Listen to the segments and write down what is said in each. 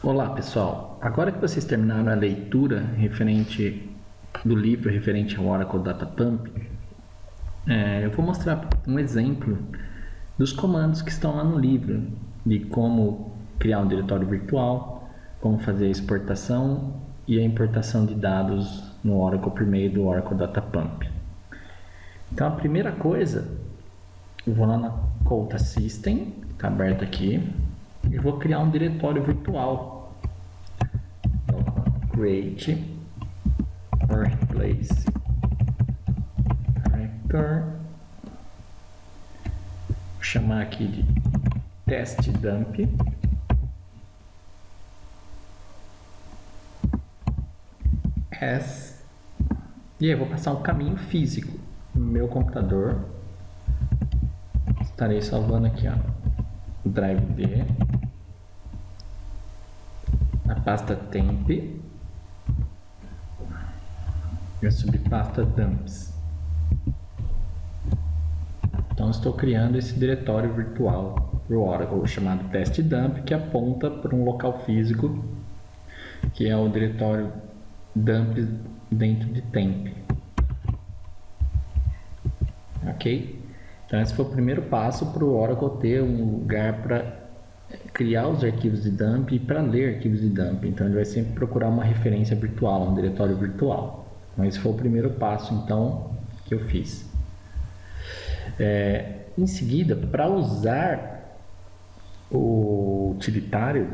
Olá pessoal, agora que vocês terminaram a leitura referente do livro referente ao Oracle Data Pump, eu vou mostrar um exemplo dos comandos que estão lá no livro, de como criar um diretório virtual, como fazer a exportação e a importação de dados no Oracle por meio do Oracle Data Pump. Então a primeira coisa, eu vou lá na conta System, está aberta aqui, e vou criar um diretório virtual. Então, create or replace character. Vou chamar aqui de test dump. As. E aí eu vou passar um caminho físico no meu computador. Estarei salvando aqui, ó, o drive D, a pasta temp e a subpasta dumps. Então estou criando esse diretório virtual para o Oracle chamado test dump, que aponta para um local físico que é o diretório dump dentro de temp. Ok? Então esse foi o primeiro passo para o Oracle ter um lugar para criar os arquivos de dump e para ler arquivos de dump. Então ele vai sempre procurar uma referência virtual, um diretório virtual. Então esse foi o primeiro passo então que eu fiz. Em seguida, para usar o utilitário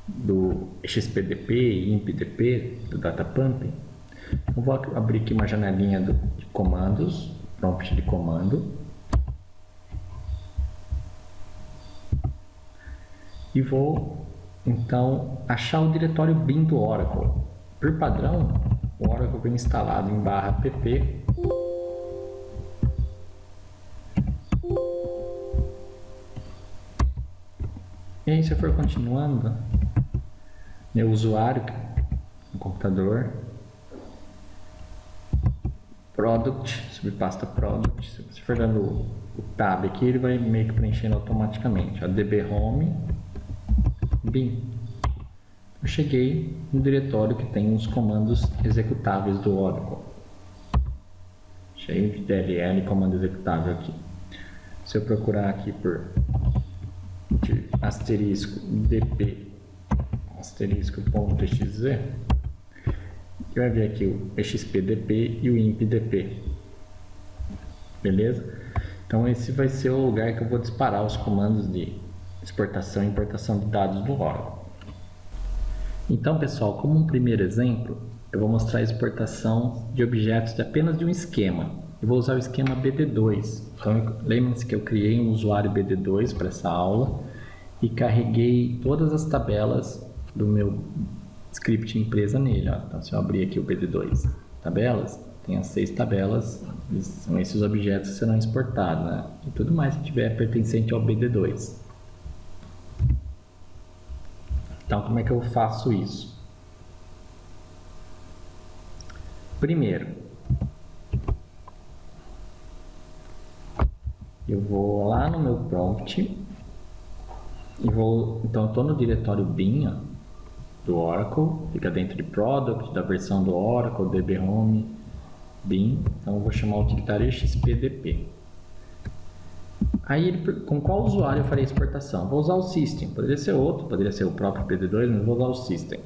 do XPDP e ImpDP do DataPump, eu vou abrir aqui uma janelinha de comandos, prompt de comando. E vou então achar o diretório bin do Oracle. Por padrão, o Oracle vem instalado em /pp. E aí, se eu for continuando, meu usuário no computador, product, subpasta product. Se você for dando o tab aqui, ele vai meio que preenchendo automaticamente. db home bin. Eu cheguei no diretório que tem os comandos executáveis do Oracle. Cheio de DLL, comando executável aqui. Se eu procurar aqui por asterisco dp asterisco.exe, vai ver aqui o xpdp e o impdp. Beleza? Então esse vai ser o lugar que eu vou disparar os comandos de exportação e importação de dados do Oracle. Então, pessoal, como um primeiro exemplo, eu vou mostrar a exportação de objetos apenas de um esquema. Eu vou usar o esquema BD2. Então, lembre-se que eu criei um usuário BD2 para essa aula e carreguei todas as tabelas do meu script empresa nele. Ó. Então, se eu abrir aqui o BD2 tabelas, tem as 6 tabelas, são esses objetos que serão exportados, né? E tudo mais que tiver pertencente ao BD2. Então, como é que eu faço isso? Primeiro, eu vou lá no meu prompt e vou, então eu estou no diretório bin do Oracle, fica dentro de product, da versão do Oracle, db home bin, então eu vou chamar o utilitário xpdp. Aí, com qual usuário eu farei a exportação? Vou usar o System, poderia ser outro, poderia ser o próprio BD2, mas vou usar o System.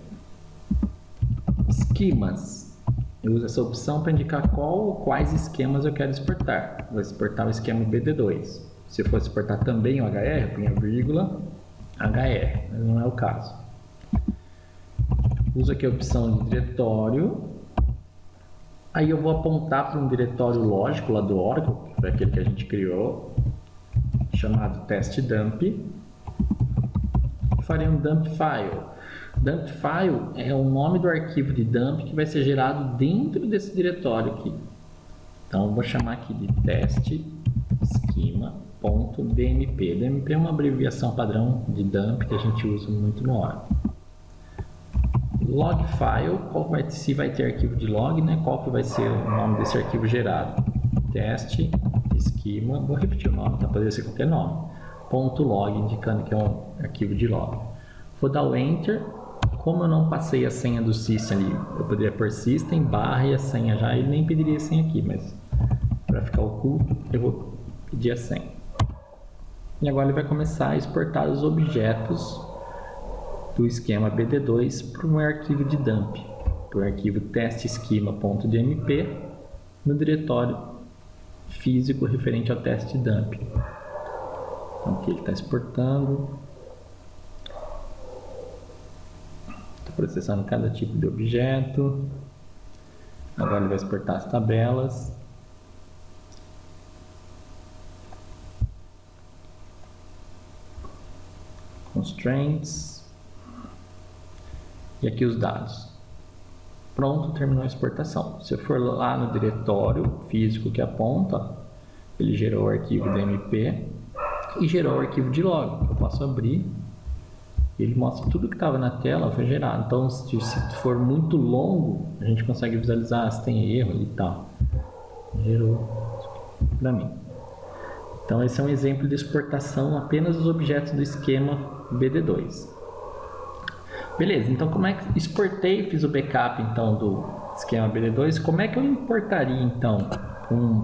Esquemas. Eu uso essa opção para indicar quais esquemas eu quero exportar. Vou exportar o esquema BD2. Se for exportar também o HR, eu ponho a vírgula HR, mas não é o caso. Uso aqui a opção de diretório. Aí eu vou apontar para um diretório lógico lá do Oracle, que foi aquele que a gente criou, chamado test dump. Farei um dump file. Dump file é o nome do arquivo de dump que vai ser gerado dentro desse diretório aqui. Então eu vou chamar aqui de test schema.dmp. DMP é uma abreviação padrão de dump que a gente usa muito no Oracle. Log file, se vai ter arquivo de log, né? Qual que vai ser o nome desse arquivo gerado? Test schema, vou repetir o nome, tá? Pode ser qualquer nome. .log, indicando que é um arquivo de log. Vou dar o Enter como eu não passei a senha do system ali, eu poderia pôr system barra e a senha já, ele nem pediria a senha aqui, mas para ficar oculto, eu vou pedir a senha. E agora ele vai começar a exportar os objetos do esquema BD2 para um arquivo de dump, para o arquivo teste-esquema.dmp no diretório físico referente ao teste dump. Então aqui ele está exportando, está processando cada tipo de objeto. Agora ele vai exportar as tabelas. Constraints. E aqui os dados. Pronto, terminou a exportação. Se eu for lá no diretório físico que aponta, ele gerou o arquivo DMP e gerou o arquivo de log. Eu posso abrir, ele mostra tudo que estava na tela, foi gerado. Então, se for muito longo, a gente consegue visualizar se tem erro ali e tal. Gerou para mim. Então, esse é um exemplo de exportação apenas dos objetos do esquema BD2. Beleza, então como é que exportei, fiz o backup então do esquema BD2, como é que eu importaria então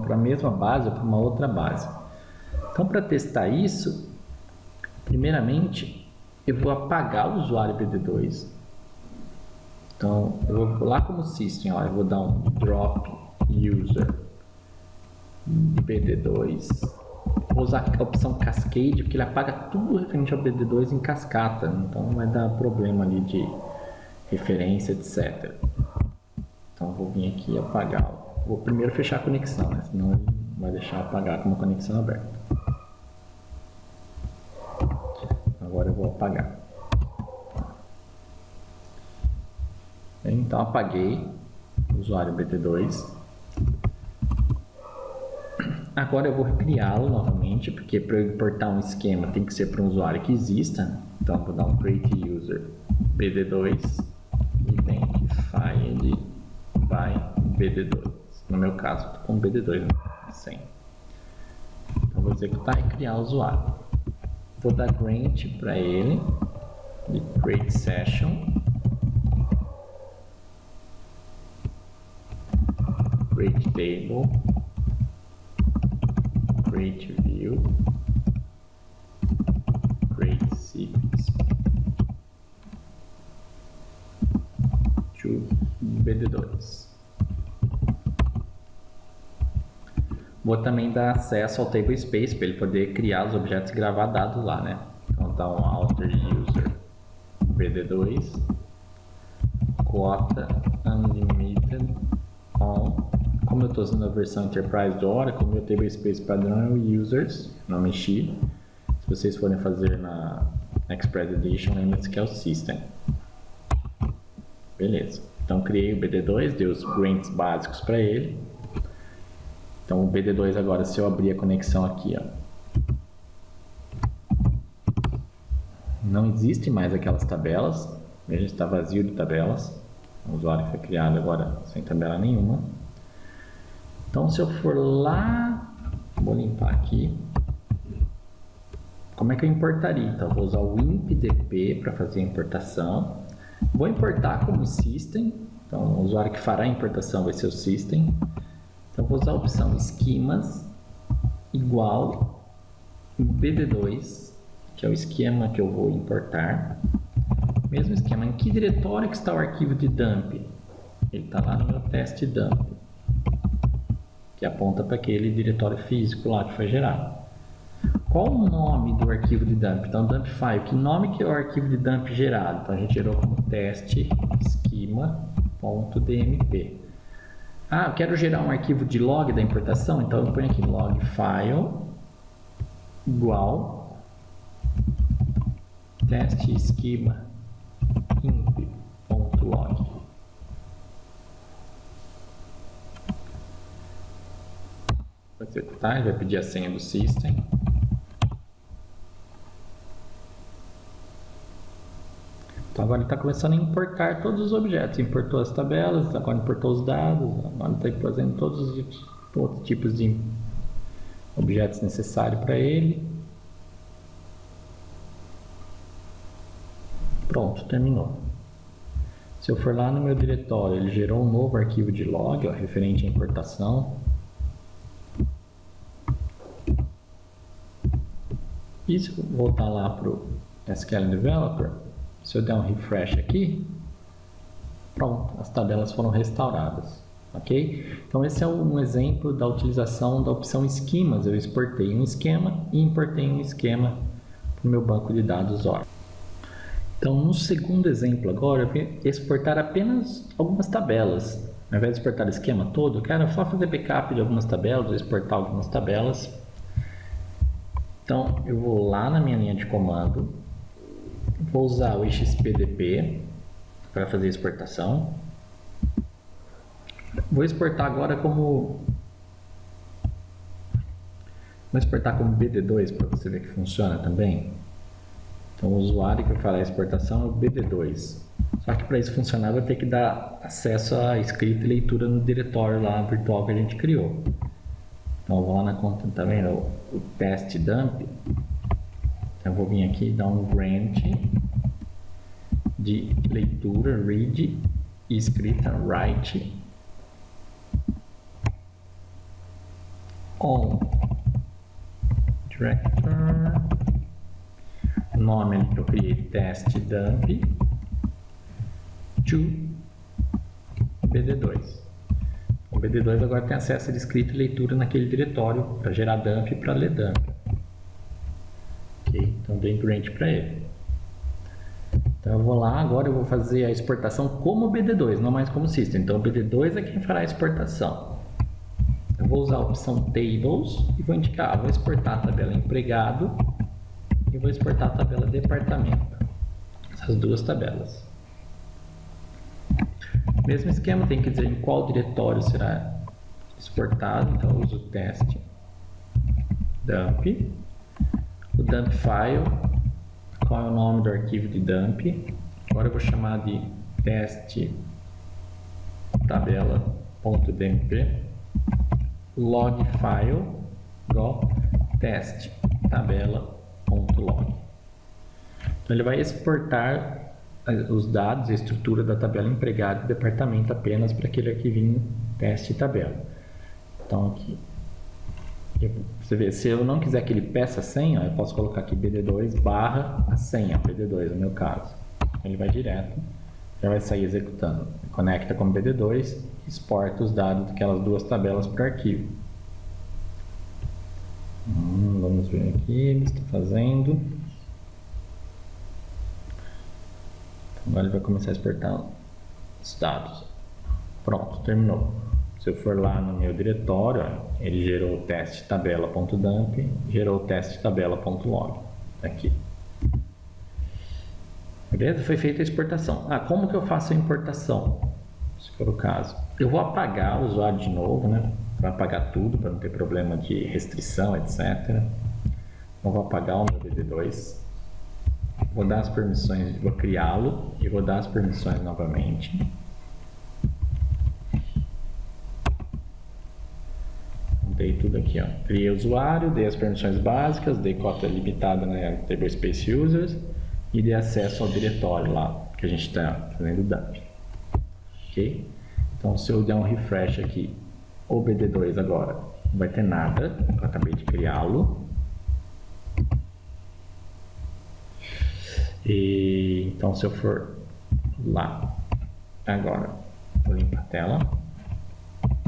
para a mesma base ou para uma outra base? Então, para testar isso, primeiramente eu vou apagar o usuário BD2. Então, eu vou lá como system, ó, eu vou dar um drop user BD2. Vou usar a opção Cascade, porque ele apaga tudo referente ao BD2 em cascata, então não vai dar problema ali de referência, etc. Então vou vir aqui e apagar. Vou primeiro fechar a conexão, né? Senão ele vai deixar apagar com uma conexão aberta. Agora eu vou apagar. Então apaguei o usuário BD2. Agora eu vou recriá-lo novamente, porque para eu importar um esquema tem que ser para um usuário que exista. Então vou dar um create user BD2 identified by BD2. No meu caso, estou com BD2, né? 100. Então vou executar e criar o usuário. Vou dar grant para ele de create session, create table, create view, create sequence to BD2. Vou também dar acesso ao table space para ele poder criar os objetos e gravar dados lá, né? Então dá um alter user BD2 quota unlimited on. Como eu estou usando a versão Enterprise do Oracle, meu table space padrão é o users, não mexi. Se vocês forem fazer na Express Edition, lembre-se que é o system. Beleza. Então criei o BD2, dei os grants básicos para ele. Então o BD2 agora, se eu abrir a conexão aqui, ó, não existe mais aquelas tabelas. Veja, está vazio de tabelas. O usuário foi criado agora sem tabela nenhuma. Então, se eu for lá, vou limpar aqui. Como é que eu importaria? Então, eu vou usar o impdp para fazer a importação. Vou importar como system. Então, o usuário que fará a importação vai ser o system. Então, vou usar a opção esquemas igual BD2, que é o esquema que eu vou importar. Mesmo esquema. Em que diretório que está o arquivo de dump? Ele está lá no meu teste dump, que aponta para aquele diretório físico lá que foi gerado. Qual o nome do arquivo de dump? Então, dump file, que nome que é o arquivo de dump gerado? Então, a gente gerou como teste esquema.dmp. Ah, eu quero gerar um arquivo de log da importação, então eu ponho aqui log file igual teste esquema imp.log. Vai executar, ele vai pedir a senha do system. Então agora ele está começando a importar todos os objetos. Importou as tabelas, agora importou os dados, agora está fazendo todos os outros tipos de objetos necessários para ele. Pronto, terminou. Se eu for lá no meu diretório, ele gerou um novo arquivo de log, ó, referente à importação. E se eu voltar lá para o SQL Developer, se eu der um refresh aqui, pronto, as tabelas foram restauradas. Ok? Então esse é um exemplo da utilização da opção esquemas. Eu exportei um esquema e importei um esquema para o meu banco de dados Oracle. Então no segundo exemplo agora, eu vou exportar apenas algumas tabelas. Ao invés de exportar o esquema todo, eu quero só fazer backup de algumas tabelas, exportar algumas tabelas. Então eu vou lá na minha linha de comando, vou usar o XPDP para fazer a exportação. Vou exportar agora como... Vou exportar como BD2 para você ver que funciona também. Então o usuário que eu farei a exportação é o BD2. Só que para isso funcionar eu vou ter que dar acesso à escrita e leitura no diretório lá virtual que a gente criou. Então eu vou lá na conta, tá vendo? O test dump. Eu vou vir aqui e dar um grant de leitura, read, e escrita, write, on director, o nome que eu criei, test dump, to BD2. O BD2 agora tem acesso de escrita e leitura naquele diretório para gerar dump e para ler dump. Ok, então dei grant para ele. Então eu vou lá, agora eu vou fazer a exportação como BD2, não mais como system. Então o BD2 é quem fará a exportação. Eu vou usar a opção tables e vou indicar, vou exportar a tabela empregado e vou exportar a tabela departamento. Essas duas tabelas. Mesmo esquema, tem que dizer em qual diretório será exportado. Então eu uso o teste dump, o dump file, qual é o nome do arquivo de dump. Agora eu vou chamar de teste tabela.dmp, log file igual teste tabela.log. Então ele vai exportar os dados, a estrutura da tabela empregado e departamento apenas para aquele arquivinho teste tabela. Então aqui, você vê, se eu não quiser que ele peça a senha, eu posso colocar aqui BD2 barra a senha, BD2 no meu caso. Ele vai direto, já vai sair executando. Conecta com BD2, exporta os dados daquelas duas tabelas para o arquivo. Vamos ver aqui, ele está fazendo. Agora ele vai começar a exportar os dados. Pronto, terminou. Se eu for lá no meu diretório, ele gerou o teste tabela.dump, gerou o teste tabela.log. Aqui. Beleza? Foi feita a exportação. Como que eu faço a importação? Se for o caso. Eu vou apagar o usuário de novo, né? Para apagar tudo, para não ter problema de restrição, etc. Então vou apagar o meu BD2. Vou dar as permissões, vou criá-lo e vou dar as permissões novamente. Dei tudo aqui, ó. Criei o usuário, dei as permissões básicas, dei cota limitada na Tablespace Users e dei acesso ao diretório lá que a gente está fazendo dump. Ok? Então se eu der um refresh aqui, o BD2 agora não vai ter nada, eu acabei de criá-lo. E então se eu for lá agora, vou limpar a tela,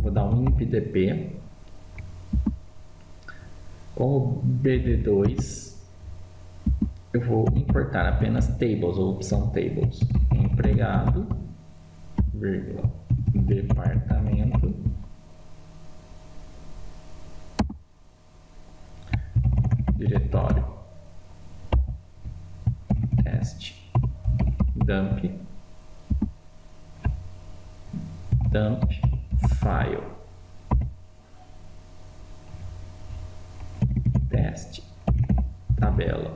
vou dar um impdp com o BD2, eu vou importar apenas tables ou opção tables, empregado, vírgula, departamento, diretório, teste, dump file, teste tabela.dmp.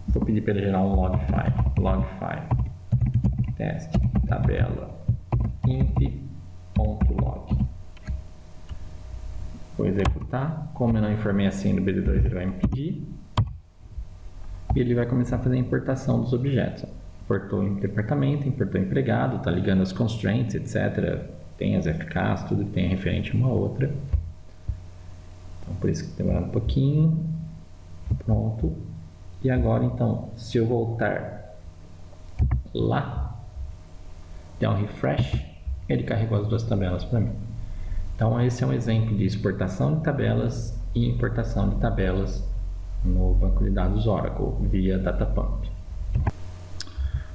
Vou pedir para ele gerar um log file, teste tabela imp.log. Vou executar. Como eu não informei assim no BD2, ele vai me pedir e ele vai começar a fazer a importação dos objetos. Importou em departamento, importou empregado, tá ligando as constraints, etc. Tem as FKs, tudo que tem referente a uma outra. Então, por isso que demora um pouquinho. Pronto. E agora, então, se eu voltar lá, der um refresh, ele carregou as duas tabelas para mim. Então, esse é um exemplo de exportação de tabelas e importação de tabelas no banco de dados Oracle via DataPump.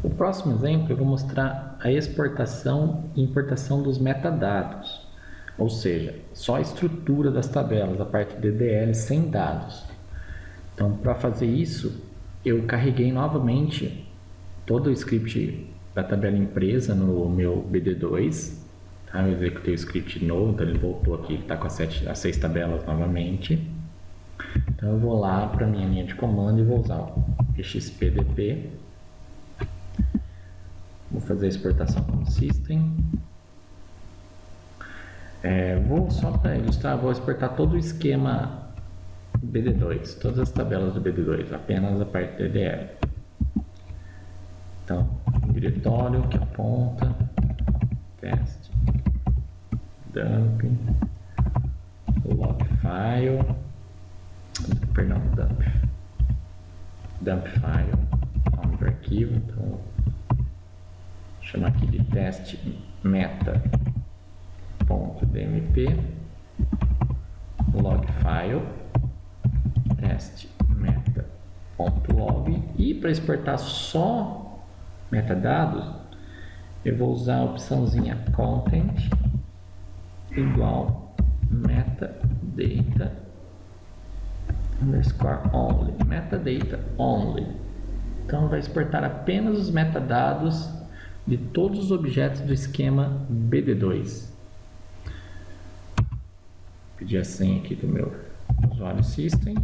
O próximo exemplo eu vou mostrar a exportação e importação dos metadados, ou seja, só a estrutura das tabelas, a parte DDL sem dados. Então, para fazer isso, eu carreguei novamente todo o script da tabela empresa no meu BD2. Tá? Eu executei o script novo, então ele voltou aqui, ele está com as 6 tabelas novamente. Então eu vou lá para a minha linha de comando e vou usar o xpdp. Vou fazer a exportação como system. Só para ilustrar, vou exportar todo o esquema BD2, todas as tabelas do BD2, apenas a parte DDL. Então, diretório que aponta, teste, dump, log file, dump file, nome do arquivo, então vou chamar aqui de teste meta.dmp, log file, teste meta.log, e para exportar só metadados, eu vou usar a opçãozinha content igual metadata underscore only, metadata only. Então vai exportar apenas os metadados de todos os objetos do esquema BD2. Vou pedir a senha aqui do meu usuário system.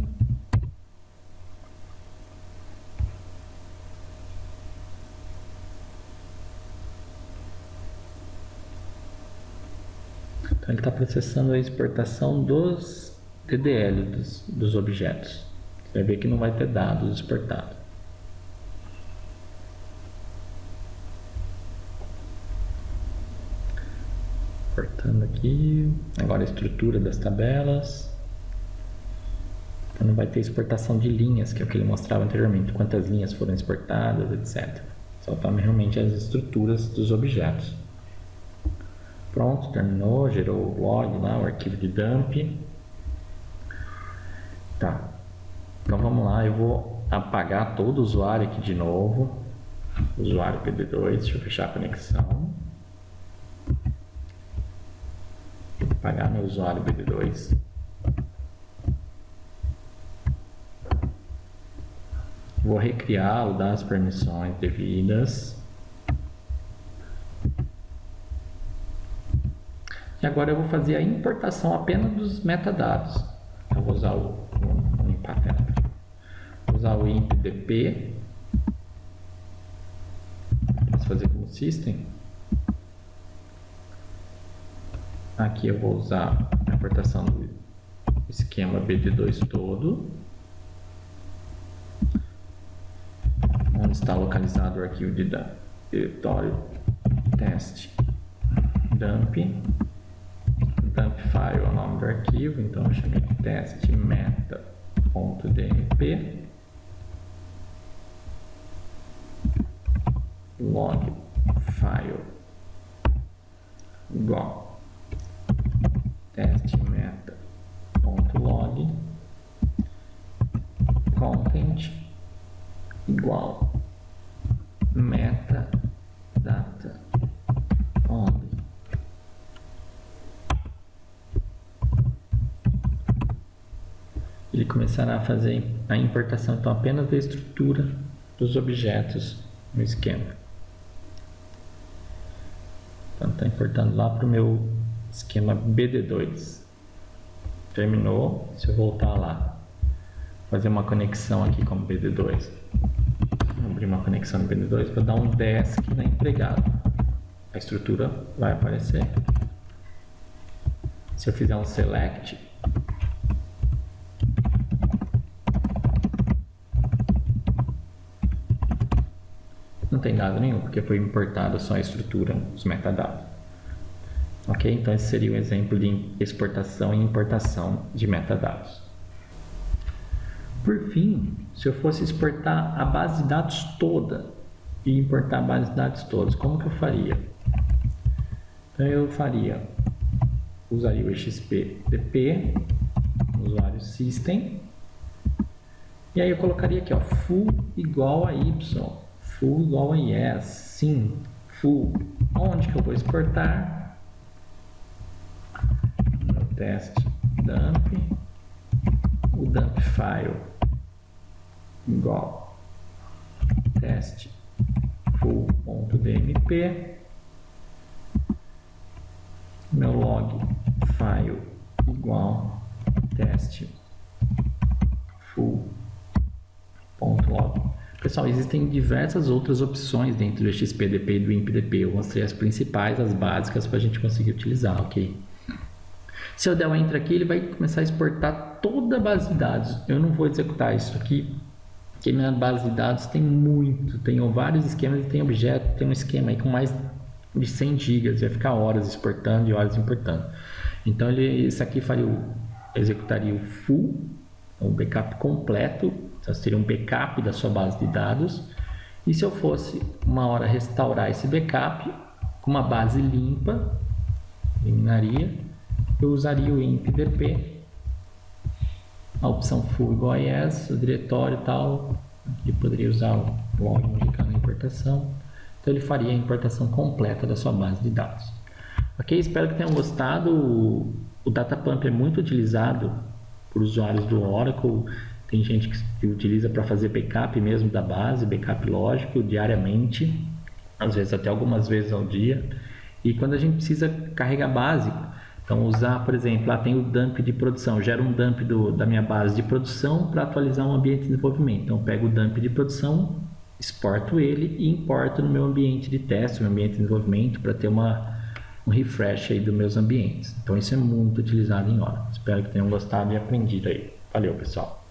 Então ele está processando a exportação dos DDL, dos objetos. Você vai ver que não vai ter dados exportados. Cortando aqui, agora a estrutura das tabelas. Então não vai ter exportação de linhas, que é o que ele mostrava anteriormente, quantas linhas foram exportadas, etc. Só está realmente as estruturas dos objetos. Pronto, terminou, gerou o log lá, o arquivo de dump. Tá, então vamos lá, eu vou apagar todo o usuário aqui de novo. Usuário PD2, deixa eu fechar a conexão. Vou apagar meu usuário PD2. Vou recriar o das permissões devidas. E agora eu vou fazer a importação apenas dos metadados. Eu vou usar vou limpar a tela. Vou usar o impdp. Posso fazer como system. Aqui eu vou usar a importação do esquema BD2 todo. Onde está localizado o arquivo de diretório teste dump. Dump file é o nome do arquivo, então eu chamei de teste meta.dmp, log file igual teste meta.log, content igual metadata only. Ele começará a fazer a importação então apenas da estrutura dos objetos no esquema. Então está importando lá para o meu esquema BD2. Terminou. Se eu voltar lá, fazer uma conexão aqui com o BD2. Vou abrir uma conexão no BD2 para dar um desk na empregado. A estrutura vai aparecer. Se eu fizer um select, Não tem dado nenhum, porque foi importada só a estrutura, os metadados. Ok? Então esse seria um exemplo de exportação e importação de metadados. Por fim, se eu fosse exportar a base de dados toda e importar a base de dados todos, como que eu faria? Então eu usaria o XPDP, usuário system, e aí eu colocaria aqui, ó, full igual a y, full igual a yes, sim, full. Onde que eu vou exportar? No teste dump, o dump file igual teste full.dmp, meu log file igual teste full.log. Pessoal, existem diversas outras opções dentro do XPDP e do IMPDP. Eu mostrei as principais, as básicas, para a gente conseguir utilizar, ok? Se eu der um enter aqui, ele vai começar a exportar toda a base de dados. Eu não vou executar isso aqui, porque minha base de dados tem vários esquemas e tem objeto, tem um esquema aí com mais de 100 GB, vai ficar horas exportando e horas importando. Então, isso aqui executaria o full, o backup completo, então seria um backup da sua base de dados. E se eu fosse uma hora restaurar esse backup com uma base limpa, eliminaria, eu usaria o IMPDP, a opção full igual a yes, o diretório e tal, aqui poderia usar o log indicando a importação. Então ele faria a importação completa da sua base de dados. Ok? Espero que tenham gostado. O Datapump é muito utilizado por usuários do Oracle. Tem gente que utiliza para fazer backup mesmo da base, backup lógico, diariamente, às vezes até algumas vezes ao dia. E quando a gente precisa carregar base, então usar, por exemplo, lá tem o dump de produção, gera um dump da minha base de produção para atualizar um ambiente de desenvolvimento. Então eu pego o dump de produção, exporto ele e importo no meu ambiente de teste, no meu ambiente de desenvolvimento, para ter um refresh aí dos meus ambientes. Então isso é muito utilizado em Oracle. Espero que tenham gostado e aprendido aí. Valeu, pessoal!